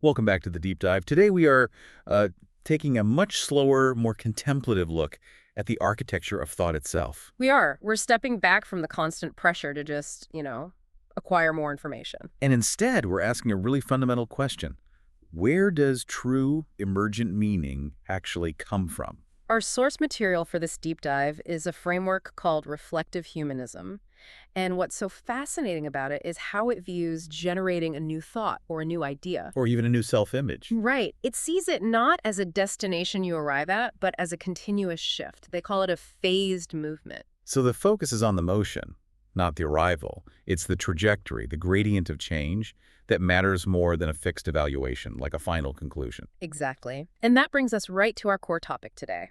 Welcome back to the Deep Dive. Today we are taking a much slower, more contemplative look at the architecture of thought itself. We are. We're stepping back from the constant pressure to just, acquire more information. And instead, we're asking a really fundamental question. Where does true emergent meaning actually come from? Our source material for this deep dive is a framework called Reflective Humanism. And what's so fascinating about it is how it views generating a new thought or a new idea. Or even a new self-image. Right. It sees it not as a destination you arrive at, but as a continuous shift. They call it a phased movement. So the focus is on the motion, not the arrival. It's the trajectory, the gradient of change that matters more than a fixed evaluation, like a final conclusion. Exactly. And that brings us right to our core topic today.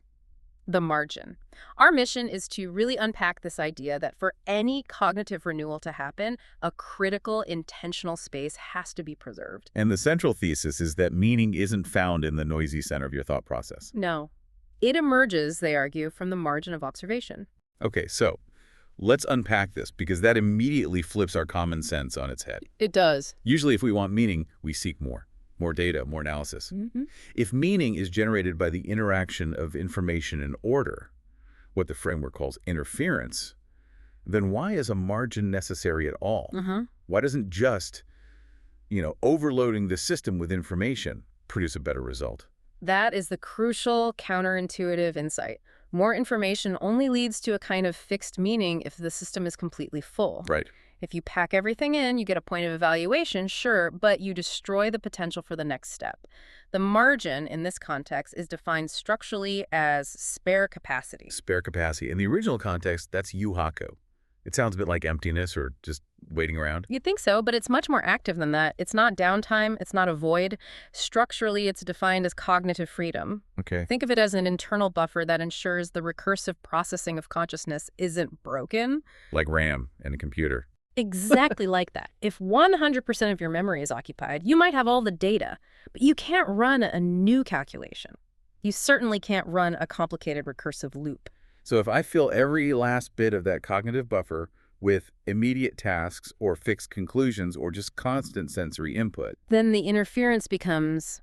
The margin. Our mission is to really unpack this idea that for any cognitive renewal to happen, a critical, intentional space has to be preserved. And the central thesis is that meaning isn't found in the noisy center of your thought process. No. It emerges, they argue, from the margin of observation. Okay, so let's unpack this, because that immediately flips our common sense on its head. It does. Usually if we want meaning, we seek more data, more analysis. If meaning is generated by the interaction of information and order, what the framework calls interference, then why is a margin necessary at all? Why doesn't just, overloading the system with information produce a better result? That is the crucial counterintuitive insight. More information only leads to a kind of fixed meaning if the system is completely full. Right. If you pack everything in, you get a point of evaluation, sure, but you destroy the potential for the next step. The margin, in this context, is defined structurally as spare capacity. Spare capacity. In the original context, that's yuhaku. It sounds a bit like emptiness or just waiting around. You'd think so, but it's much more active than that. It's not downtime. It's not a void. Structurally, it's defined as cognitive freedom. Okay. Think of it as an internal buffer that ensures the recursive processing of consciousness isn't broken. Like RAM in a computer. Exactly like that. If 100% of your memory is occupied, you might have all the data, but you can't run a new calculation. You certainly can't run a complicated recursive loop. So if I fill every last bit of that cognitive buffer with immediate tasks or fixed conclusions or just constant sensory input, then the interference becomes,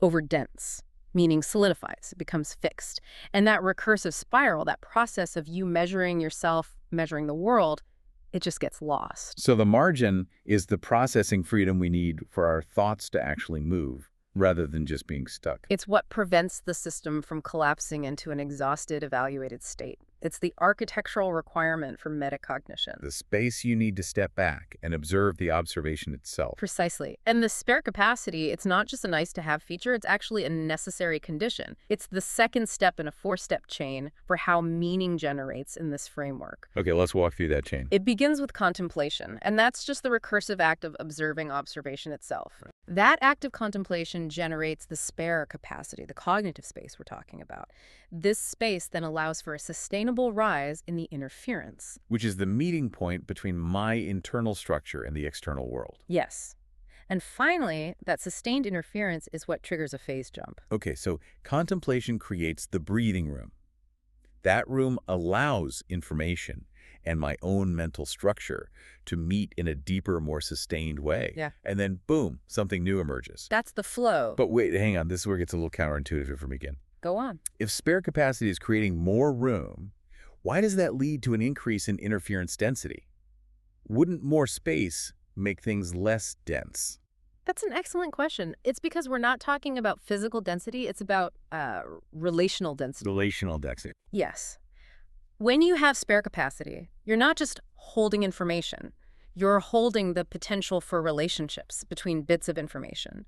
overdense, meaning solidifies, it becomes fixed. And that recursive spiral, that process of you measuring yourself, measuring the world, it just gets lost. So the margin is the processing freedom we need for our thoughts to actually move, rather than just being stuck. It's what prevents the system from collapsing into an exhausted, evaluated state. It's the architectural requirement for metacognition. The space you need to step back and observe the observation itself. Precisely. And the spare capacity, it's not just a nice-to-have feature, it's actually a necessary condition. It's the second step in a four-step chain for how meaning generates in this framework. Okay, let's walk through that chain. It begins with contemplation, and that's just the recursive act of observing observation itself. That act of contemplation generates the spare capacity, the cognitive space we're talking about. This space then allows for a sustainable rise in the interference. Which is the meeting point between my internal structure and the external world. Yes. And finally, that sustained interference is what triggers a phase jump. Okay, so contemplation creates the breathing room. That room allows information and my own mental structure to meet in a deeper, more sustained way. Yeah. And then, boom, something new emerges. That's the flow. But wait, hang on. This is where it gets a little counterintuitive for me again. Go on. If spare capacity is creating more room, why does that lead to an increase in interference density? Wouldn't more space make things less dense? That's an excellent question. It's because we're not talking about physical density. It's about relational density. Relational density. Yes. When you have spare capacity, you're not just holding information. You're holding the potential for relationships between bits of information.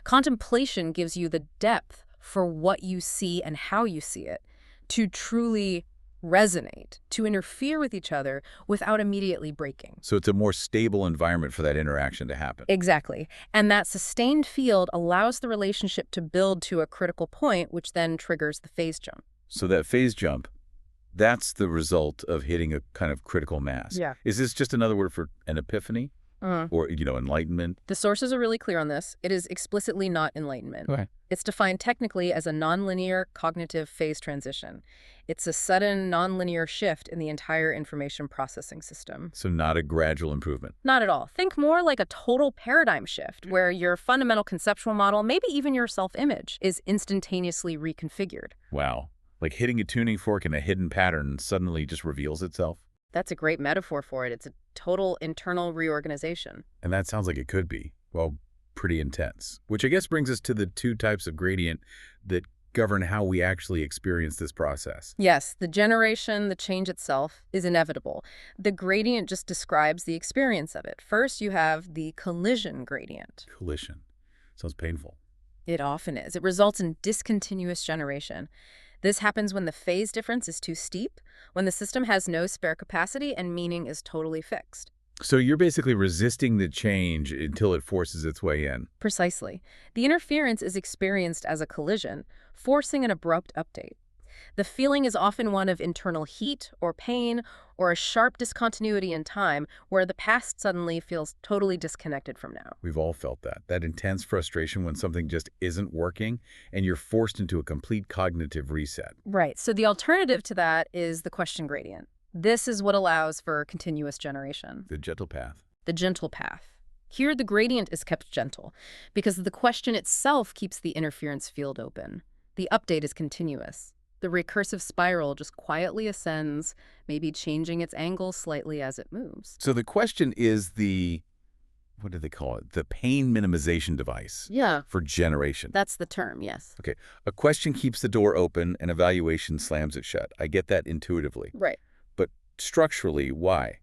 Contemplation gives you the depth for what you see and how you see it to truly resonate, to interfere with each other without immediately breaking. So it's a more stable environment for that interaction to happen. Exactly. And that sustained field allows the relationship to build to a critical point, which then triggers the phase jump. So that phase jump, that's the result of hitting a kind of critical mass. Yeah. Is this just another word for an epiphany? or, enlightenment? The sources are really clear on this. It is explicitly not enlightenment. Okay. It's defined technically as a nonlinear cognitive phase transition. It's a sudden nonlinear shift in the entire information processing system. So not a gradual improvement. Not at all. Think more like a total paradigm shift where your fundamental conceptual model, maybe even your self-image, is instantaneously reconfigured. Wow. Like hitting a tuning fork in a hidden pattern suddenly just reveals itself? That's a great metaphor for it. It's a total internal reorganization. And that sounds like it could be, well, pretty intense. Which I guess brings us to the two types of gradient that govern how we actually experience this process. Yes, the generation, the change itself, is inevitable. The gradient just describes the experience of it. First, you have the collision gradient. Collision. Sounds painful. It often is. It results in discontinuous generation. This happens when the phase difference is too steep, when the system has no spare capacity and meaning is totally fixed. So you're basically resisting the change until it forces its way in. Precisely. The interference is experienced as a collision, forcing an abrupt update. The feeling is often one of internal heat or pain or a sharp discontinuity in time where the past suddenly feels totally disconnected from now. We've all felt that intense frustration when something just isn't working and you're forced into a complete cognitive reset. Right. So the alternative to that is the question gradient. This is what allows for continuous generation. The gentle path. The gentle path. Here, the gradient is kept gentle because the question itself keeps the interference field open. The update is continuous. The recursive spiral just quietly ascends, maybe changing its angle slightly as it moves. So the question is what do they call it? The pain minimization device. Yeah. For generation. That's the term, yes. Okay. A question keeps the door open and evaluation slams it shut. I get that intuitively. Right. But structurally, why?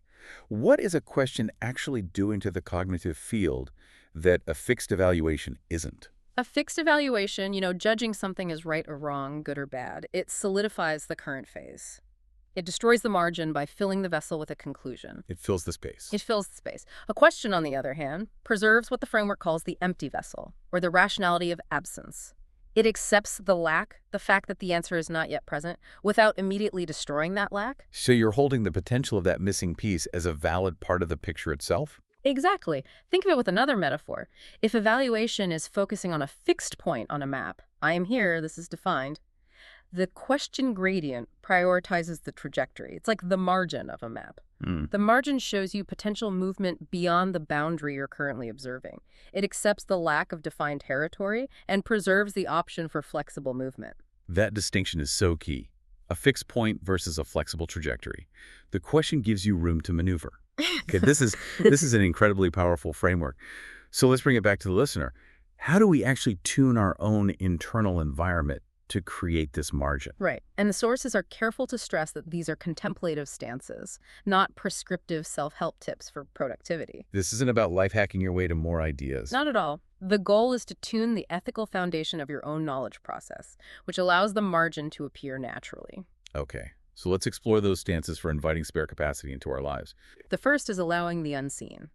What is a question actually doing to the cognitive field that a fixed evaluation isn't? A fixed evaluation, judging something as right or wrong, good or bad, it solidifies the current phase. It destroys the margin by filling the vessel with a conclusion. It fills the space. It fills the space. A question, on the other hand, preserves what the framework calls the empty vessel, or the rationality of absence. It accepts the lack, the fact that the answer is not yet present, without immediately destroying that lack. So you're holding the potential of that missing piece as a valid part of the picture itself? Exactly. Think of it with another metaphor. If evaluation is focusing on a fixed point on a map, I am here, this is defined, the question gradient prioritizes the trajectory. It's like the margin of a map. The margin shows you potential movement beyond the boundary you're currently observing. It accepts the lack of defined territory and preserves the option for flexible movement. That distinction is so key. A fixed point versus a flexible trajectory. The question gives you room to maneuver. Okay, this is an incredibly powerful framework. So let's bring it back to the listener. How do we actually tune our own internal environment to create this margin? Right. And the sources are careful to stress that these are contemplative stances, not prescriptive self-help tips for productivity. This isn't about life hacking your way to more ideas. Not at all. The goal is to tune the ethical foundation of your own knowledge process, which allows the margin to appear naturally. Okay. So let's explore those stances for inviting spare capacity into our lives. The first is allowing the unseen,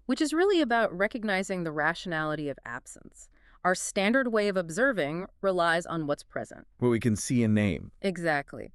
which is really about recognizing the rationality of absence. Our standard way of observing relies on what's present. What we can see and name. Exactly.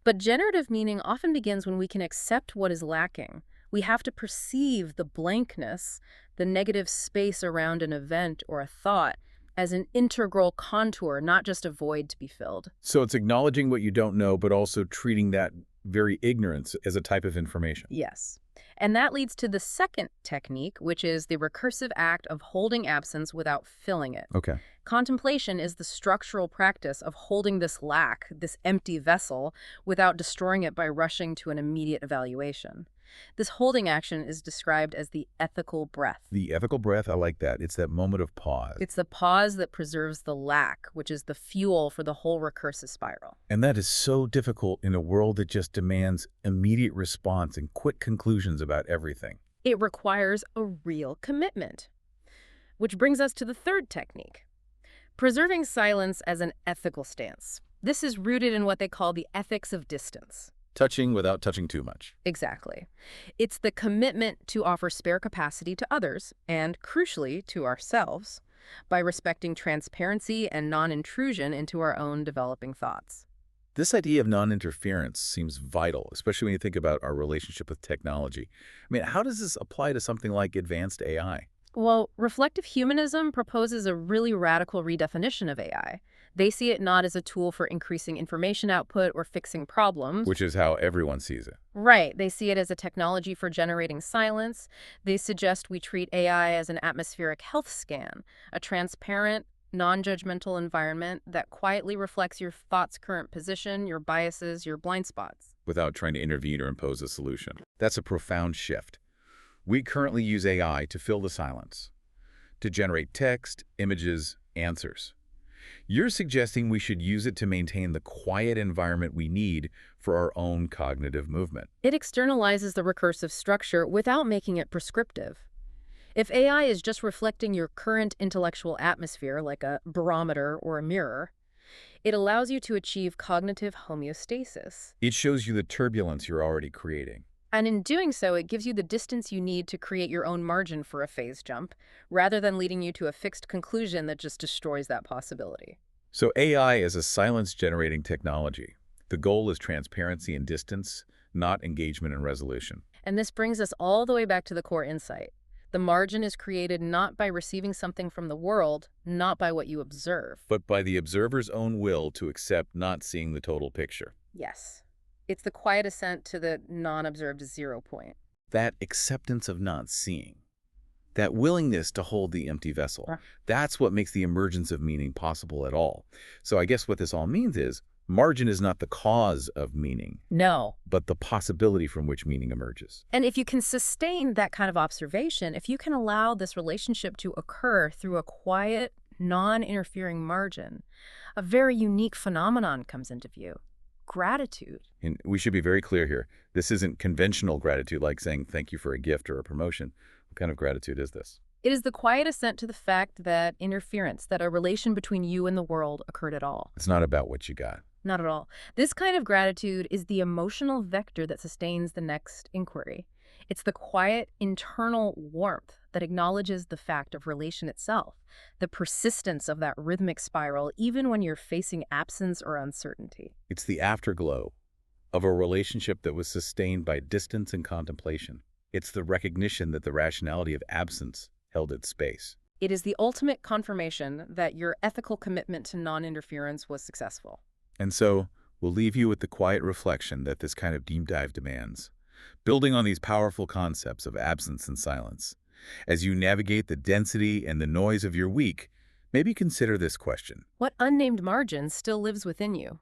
But generative meaning often begins when we can accept what is lacking. We have to perceive the blankness, the negative space around an event or a thought, as an integral contour, not just a void to be filled. So it's acknowledging what you don't know, but also treating that very ignorance as a type of information. Yes. And that leads to the second technique, which is the recursive act of holding absence without filling it. Okay. Contemplation is the structural practice of holding this lack, this empty vessel, without destroying it by rushing to an immediate evaluation. This holding action is described as the ethical breath. The ethical breath, I like that. It's that moment of pause. It's the pause that preserves the lack, which is the fuel for the whole recursive spiral. And that is so difficult in a world that just demands immediate response and quick conclusions about everything. It requires a real commitment. Which brings us to the third technique, preserving silence as an ethical stance. This is rooted in what they call the ethics of distance. Touching without touching too much. Exactly. It's the commitment to offer spare capacity to others, and crucially to ourselves, by respecting transparency and non-intrusion into our own developing thoughts. This idea of non-interference seems vital, especially when you think about our relationship with technology. I mean, how does this apply to something like advanced AI? Well, reflective humanism proposes a really radical redefinition of AI. They see it not as a tool for increasing information output or fixing problems. Which is how everyone sees it. Right, they see it as a technology for generating silence. They suggest we treat AI as an atmospheric health scan, a transparent, non-judgmental environment that quietly reflects your thought's current position, your biases, your blind spots. Without trying to intervene or impose a solution. That's a profound shift. We currently use AI to fill the silence, to generate text, images, answers. You're suggesting we should use it to maintain the quiet environment we need for our own cognitive movement. It externalizes the recursive structure without making it prescriptive. If AI is just reflecting your current intellectual atmosphere, like a barometer or a mirror, it allows you to achieve cognitive homeostasis. It shows you the turbulence you're already creating. And in doing so, it gives you the distance you need to create your own margin for a phase jump, rather than leading you to a fixed conclusion that just destroys that possibility. So AI is a silence-generating technology. The goal is transparency and distance, not engagement and resolution. And this brings us all the way back to the core insight. The margin is created not by receiving something from the world, not by what you observe. But by the observer's own will to accept not seeing the total picture. Yes. It's the quiet ascent to the non-observed 0 point. That acceptance of not seeing, that willingness to hold the empty vessel, that's what makes the emergence of meaning possible at all. So I guess what this all means is, margin is not the cause of meaning. No. But the possibility from which meaning emerges. And if you can sustain that kind of observation, if you can allow this relationship to occur through a quiet, non-interfering margin, a very unique phenomenon comes into view. Gratitude. And we should be very clear here. This isn't conventional gratitude like saying thank you for a gift or a promotion. What kind of gratitude is this? It is the quiet assent to the fact that interference, that a relation between you and the world occurred at all. It's not about what you got. Not at all. This kind of gratitude is the emotional vector that sustains the next inquiry. It's the quiet, internal warmth that acknowledges the fact of relation itself, the persistence of that rhythmic spiral, even when you're facing absence or uncertainty. It's the afterglow of a relationship that was sustained by distance and contemplation. It's the recognition that the rationality of absence held its space. It is the ultimate confirmation that your ethical commitment to non-interference was successful. And so, we'll leave you with the quiet reflection that this kind of deep dive demands, building on these powerful concepts of absence and silence. As you navigate the density and the noise of your week, maybe consider this question. What unnamed margin still lives within you?